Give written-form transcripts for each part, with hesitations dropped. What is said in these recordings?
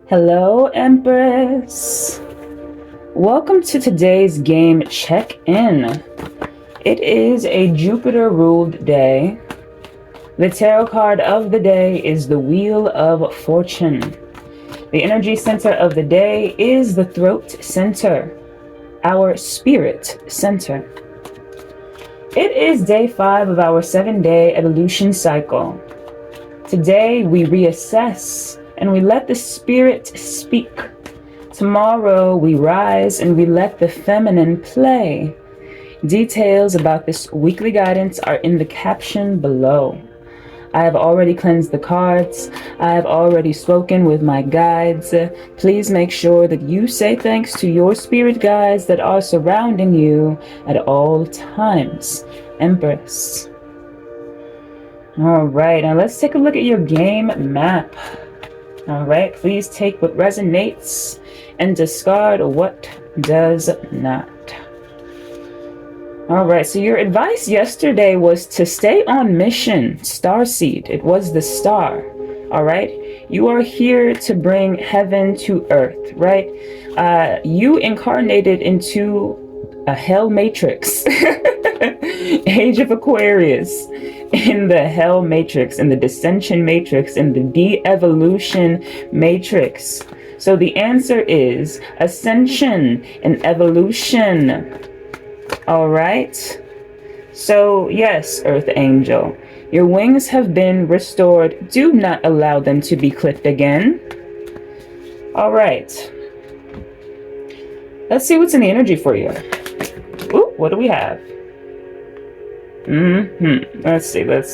Hello, Empress. Welcome to today's game check-in. It is a Jupiter-ruled day. The tarot card of the day is the Wheel of Fortune. The energy center of the day is the throat center, our spirit center. It is day 5 of our 7-day evolution cycle. Today we reassess and we let the spirit speak. Tomorrow we rise and we let the feminine play. Details about this weekly guidance are in the caption below. I have already cleansed the cards. I have already spoken with my guides. Please make sure that you say thanks to your spirit guides that are surrounding you at all times. Empress. All right, now let's take a look at your game map. All right, please take what resonates and discard what does not. All right, so your advice yesterday was to stay on mission, Starseed. It was the star. All right, you are here to bring heaven to earth, right? You incarnated into a hell matrix, age of Aquarius, in the hell matrix, in the dissension matrix, in the de-evolution matrix. So the answer is ascension and evolution. All right. So yes, Earth Angel, your wings have been restored. Do not allow them to be clipped again. All right. Let's see what's in the energy for you. Ooh, what do we have? Let's see. What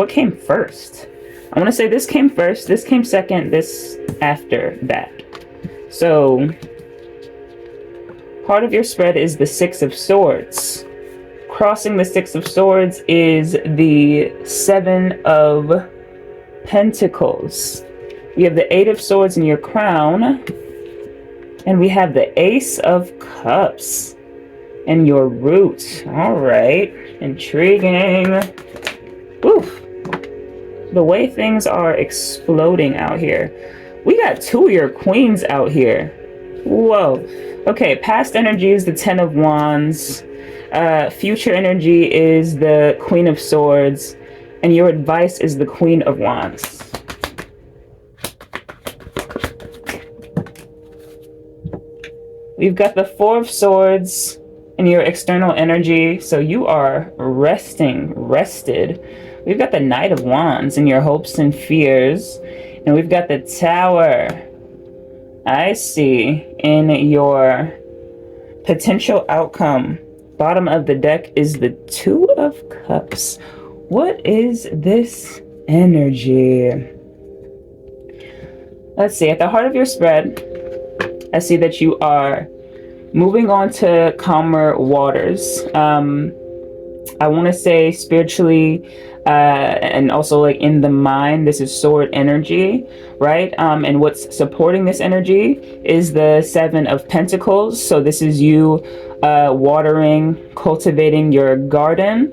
came first? I want to say this came first, this came second, this after that. So, part of your spread is the Six of Swords. Crossing the Six of Swords is the Seven of Pentacles. We have the Eight of Swords in your crown. And we have the Ace of Cups in your root. All right. Intriguing. Oof. The way things are exploding out here. We got 2 of your queens out here. Whoa. Okay, past energy is the Ten of Wands. Future energy is the Queen of Swords. And your advice is the Queen of Wands. We've got the Four of Swords in your external energy, so you are rested. We've got the Knight of Wands in your hopes and fears, and we've got the Tower, I see, in your potential outcome. Bottom of the deck is the Two of Cups. What is this energy? Let's see, at the heart of your spread, I see that you are moving on to calmer waters. I want to say spiritually and also like in the mind, this is sword energy, right? And what's supporting this energy is the Seven of Pentacles. So this is you watering, cultivating your garden.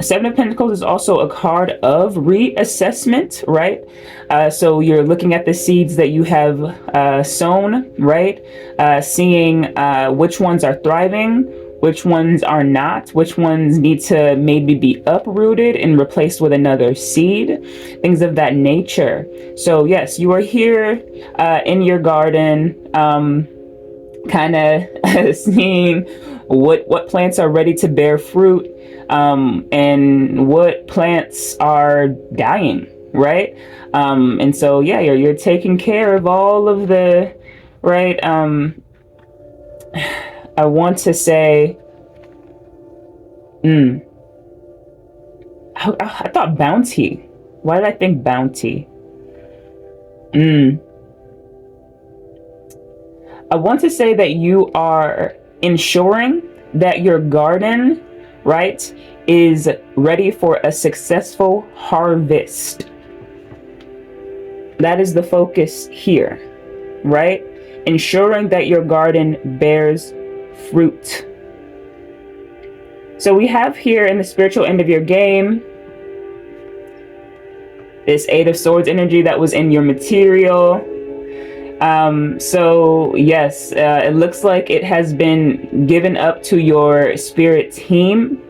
Seven of Pentacles is also a card of reassessment, right? So you're looking at the seeds that you have sown, right? Seeing which ones are thriving, which ones are not, which ones need to maybe be uprooted and replaced with another seed, things of that nature. So yes, you are here in your garden, kind of seeing what plants are ready to bear fruit, and what plants are dying, right? And so yeah, you're taking care of all of the, right? I want to say, I thought bounty. Why did I think bounty? I want to say that you are ensuring that your garden, right, is ready for a successful harvest. That is the focus here, right? Ensuring that your garden bears fruit. So we have here in the spiritual end of your game, this Eight of Swords energy that was in your material. So yes, it looks like it has been given up to your spirit team,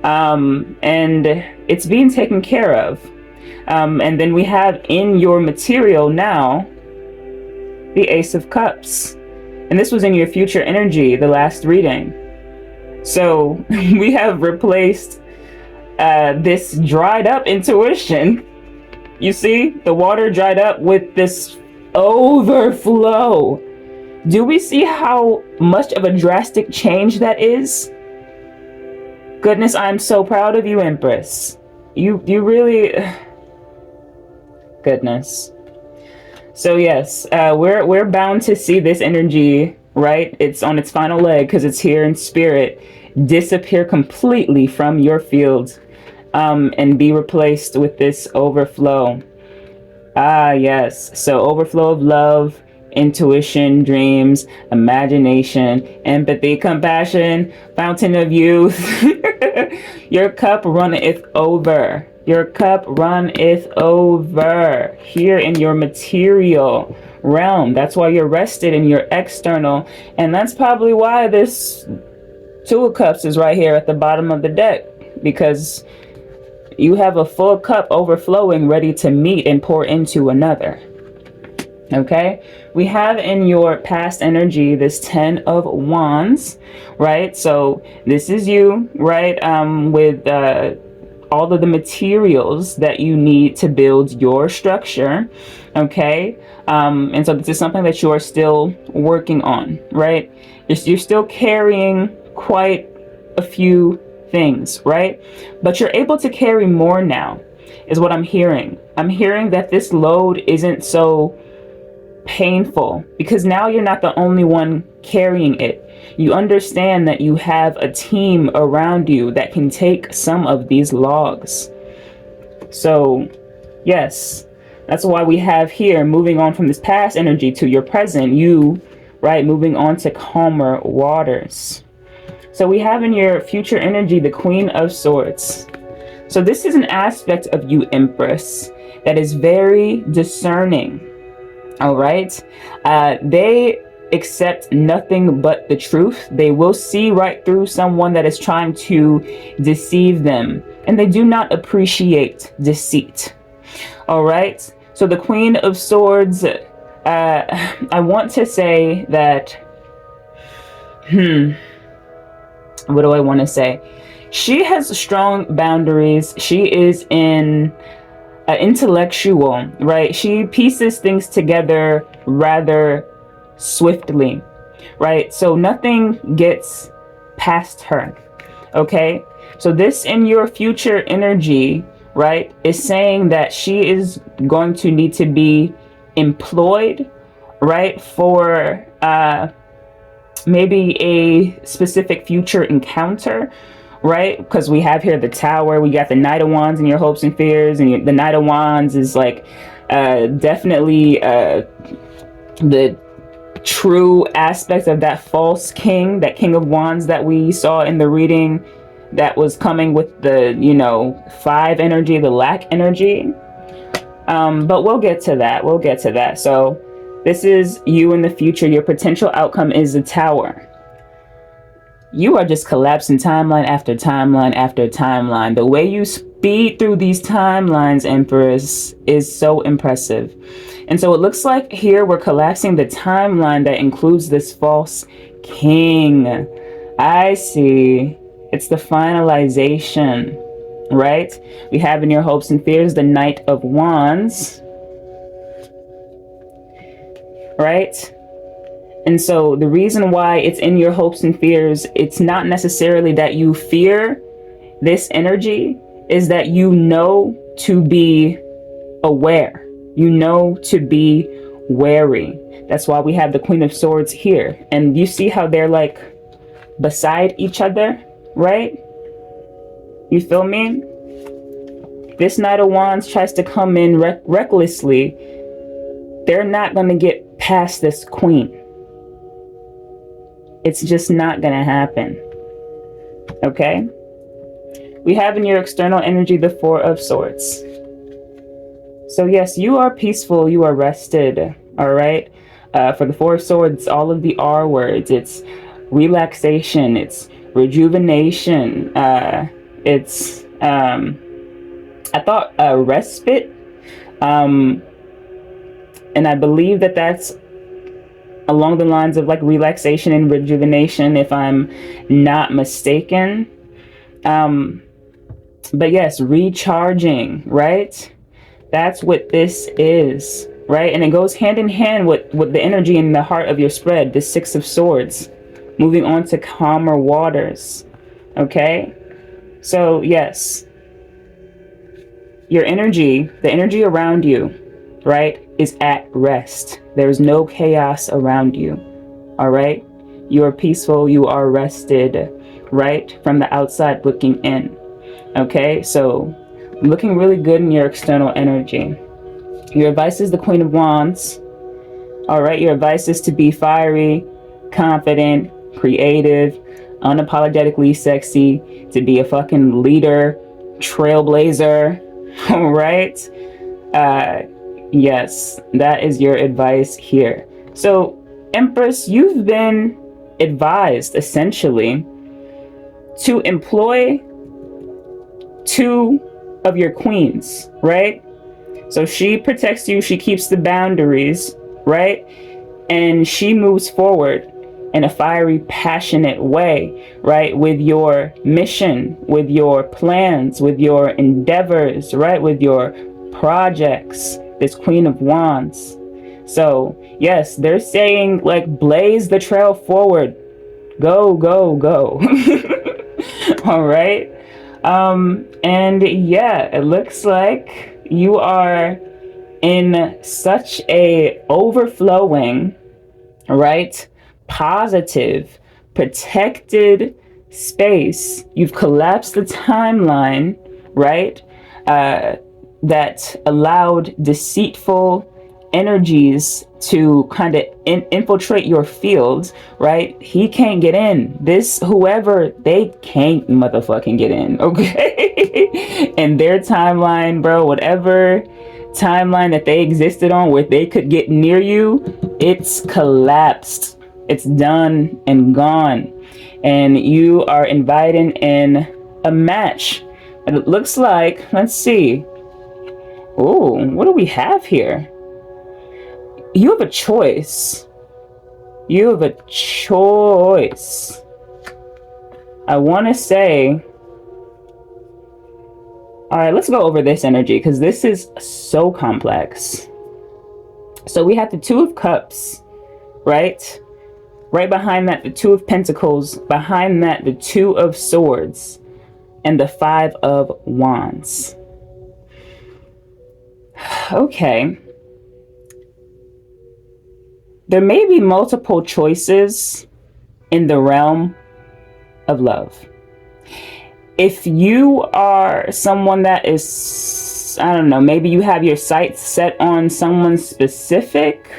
and it's being taken care of. And then we have in your material now the Ace of Cups, and this was in your future energy, the last reading. So we have replaced this dried up intuition. You see, the water dried up with this overflow. Do we see how much of a drastic change that is? Goodness, I'm so proud of you, Empress. You really... Goodness. So yes, we're bound to see this energy, right? It's on its final leg because it's here in spirit, disappear completely from your field, and be replaced with this overflow. Ah, yes. So overflow of love, intuition, dreams, imagination, empathy, compassion, fountain of youth. Your cup runneth over. Your cup runneth over here in your material realm. That's why you're rested in your external. And that's probably why this Two of Cups is right here at the bottom of the deck, because you have a full cup overflowing, ready to meet and pour into another. Okay, we have in your past energy this Ten of Wands, right? So this is you, right? With all of the materials that you need to build your structure. Okay, and so this is something that you are still working on, right? You're still carrying quite a few things, right? But you're able to carry more now, is what I'm hearing. I'm hearing that this load isn't so painful because now you're not the only one carrying it. You understand that you have a team around you that can take some of these logs. So yes, that's why we have here, moving on from this past energy to your present, you, right, moving on to calmer waters. So we have in your future energy the Queen of Swords. So this is an aspect of you, Empress, that is very discerning. All right. They accept nothing but the truth. They will see right through someone that is trying to deceive them, and they do not appreciate deceit. All right. So the Queen of Swords, I want to say that, what do I want to say? She has strong boundaries. She is intellectual, right? She pieces things together rather swiftly, right? So nothing gets past her. Okay, so this in your future energy, right, is saying that she is going to need to be employed, right, for maybe a specific future encounter, right? Because we have here the Tower, we got the Knight of Wands in your hopes and fears, and the Knight of Wands is like definitely the true aspect of that false king, that King of Wands that we saw in the reading that was coming with the, you know, 5 energy, the lack energy. But we'll get to that. We'll get to that. So this is you in the future. Your potential outcome is the Tower. You are just collapsing timeline after timeline after timeline. The way you speed through these timelines, Empress, is so impressive. And so it looks like here we're collapsing the timeline that includes this false king. I see. It's the finalization, right? We have in your hopes and fears the Knight of Wands, right? And so the reason why it's in your hopes and fears, it's not necessarily that you fear this energy, is that you know to be aware. You know to be wary. That's why we have the Queen of Swords here. And you see how they're like beside each other, right? You feel me? This Knight of Wands tries to come in recklessly. They're not going to get past this queen. It's just not going to happen. Okay? We have in your external energy the Four of Swords. So yes, you are peaceful, you are rested, all right? For the Four of Swords, all of the R words, it's relaxation, it's rejuvenation, it's, I thought respite, and I believe that that's along the lines of like relaxation and rejuvenation, if I'm not mistaken. But yes, recharging, right? That's what this is, right? And it goes hand in hand with the energy in the heart of your spread, the Six of Swords, moving on to calmer waters, okay? So yes, your energy, the energy around you, right, is at rest. There's no chaos around you, all right? You are peaceful, you are rested, right, from the outside looking in, okay? So looking really good in your external energy. Your advice is the Queen of Wands, all right? Your advice is to be fiery, confident, creative, unapologetically sexy, to be a fucking leader, trailblazer, all right? Yes, that is your advice here. So, Empress, you've been advised, essentially, to employ two of your queens, right? So she protects you, she keeps the boundaries, right? And she moves forward in a fiery, passionate way, right? With your mission, with your plans, with your endeavors, right? With your projects, this Queen of Wands. So, yes, they're saying, like, blaze the trail forward. Go, go, go. All right? And yeah, it looks like you are in such a overflowing, right, positive, protected space. You've collapsed the timeline, right, that allowed deceitful energies to kind of infiltrate your field, right? He can't get in. This, whoever, they can't motherfucking get in, okay? And their timeline, bro, whatever timeline that they existed on where they could get near you, it's collapsed. It's done and gone. And you are invited in a match. And it looks like, let's see. Oh, what do we have here? You have a choice. You have a choice. I want to say... Alright, let's go over this energy, because this is so complex. So we have the Two of Cups, right? Right behind that, the Two of Pentacles. Behind that, the Two of Swords. And the Five of Wands. Okay. There may be multiple choices in the realm of love. If you are someone that is, I don't know, maybe you have your sights set on someone specific.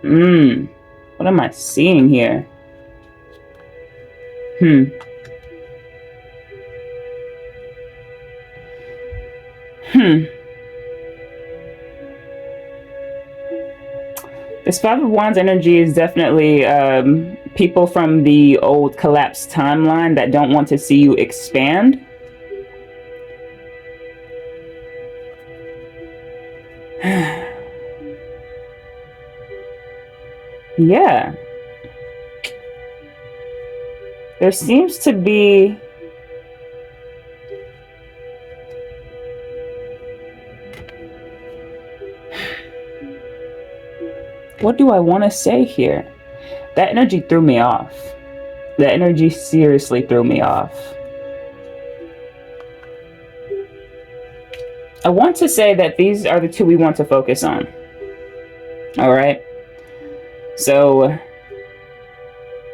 What am I seeing here? This Five of Wands energy is definitely people from the old collapsed timeline that don't want to see you expand. Yeah. There seems to be... What do I want to say here? That energy threw me off. That energy seriously threw me off. I want to say that these are the two we want to focus on. Alright? So,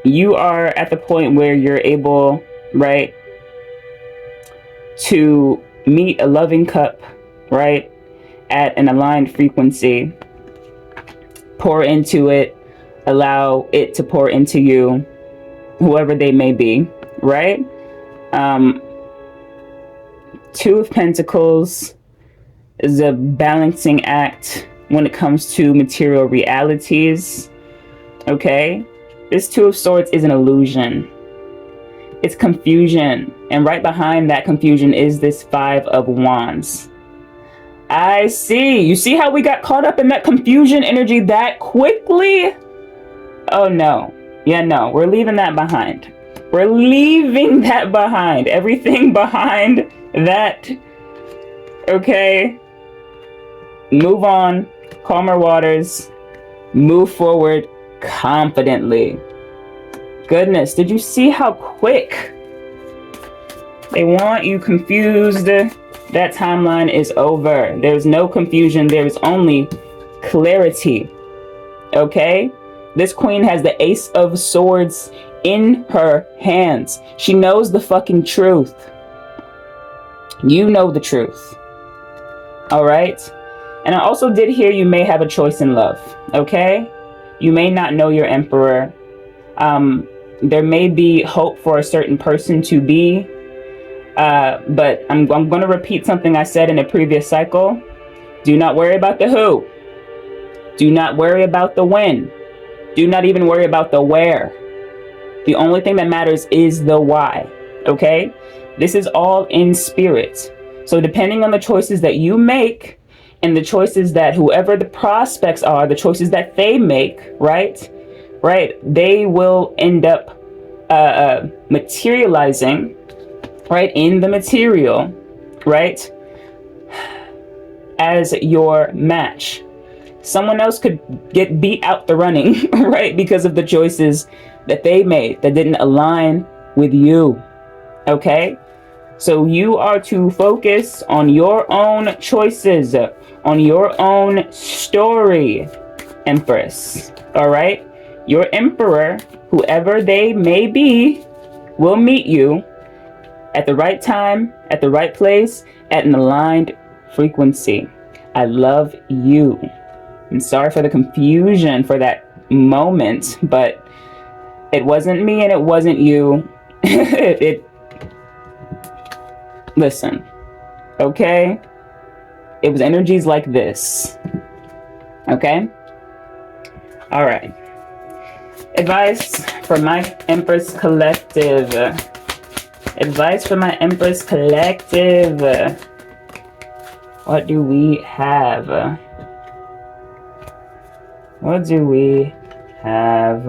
you are at the point where you're able, right, to meet a loving cup, right, at an aligned frequency. Pour into it, allow it to pour into you, whoever they may be, right? Two of Pentacles, is a balancing act when it comes to material realities. Okay? This Two of Swords is an illusion. It's confusion. And right behind that confusion is this Five of Wands. I see. You see how we got caught up in that confusion energy that quickly? Oh no. Yeah, no. We're leaving that behind. We're leaving that behind. Everything behind that. Okay? Move on. Calmer waters. Move forward confidently. Goodness, did you see how quick they want you confused? That timeline is over. There's no confusion. There's only clarity. Okay? This queen has the Ace of Swords in her hands. She knows the fucking truth. You know the truth. All right? And I also did hear you may have a choice in love. Okay? You may not know your emperor. There may be hope for a certain person to be. But I'm going to repeat something I said in a previous cycle. Do not worry about the who. Do not worry about the when. Do not even worry about the where. The only thing that matters is the why. Okay? This is all in spirit. So depending on the choices that you make and the choices that whoever the prospects are, the choices that they make, right? They will end up materializing, right, in the material, right, as your match. Someone else could get beat out the running, right, because of the choices that they made that didn't align with you. Okay? So you are to focus on your own choices, on your own story, Empress. All right? Your emperor, whoever they may be, will meet you at the right time, at the right place, at an aligned frequency. I love you. I'm sorry for the confusion for that moment, but it wasn't me and it wasn't you. Listen, okay? It was energies like this. Okay? All right. Advice for my Empress Collective. Advice for my Empress Collective. What do we have? What do we have?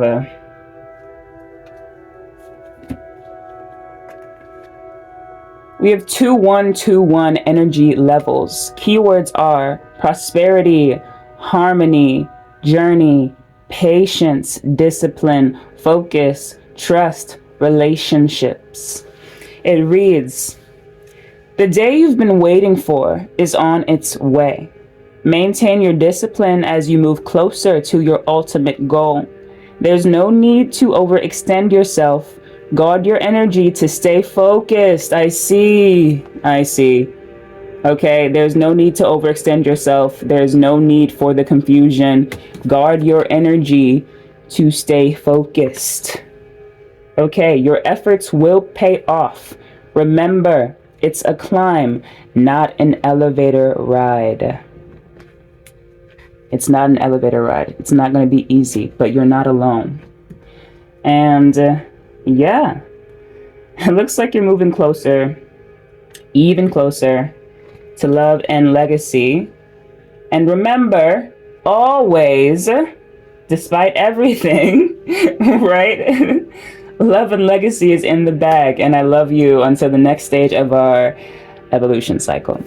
We have 2-1-2-1 energy levels. Keywords are prosperity, harmony, journey, patience, discipline, focus, trust, relationships. It reads, the day you've been waiting for is on its way. Maintain your discipline as you move closer to your ultimate goal. There's no need to overextend yourself. Guard your energy to stay focused. I see. Okay, there's no need to overextend yourself. There's no need for the confusion. Guard your energy to stay focused. Okay, your efforts will pay off. Remember, it's a climb, not an elevator ride. It's not an elevator ride. It's not going to be easy, but you're not alone. And yeah, it looks like you're moving closer, even closer to love and legacy. And remember, always, despite everything, right? Love and legacy is in the bag, and I love you until the next stage of our evolution cycle.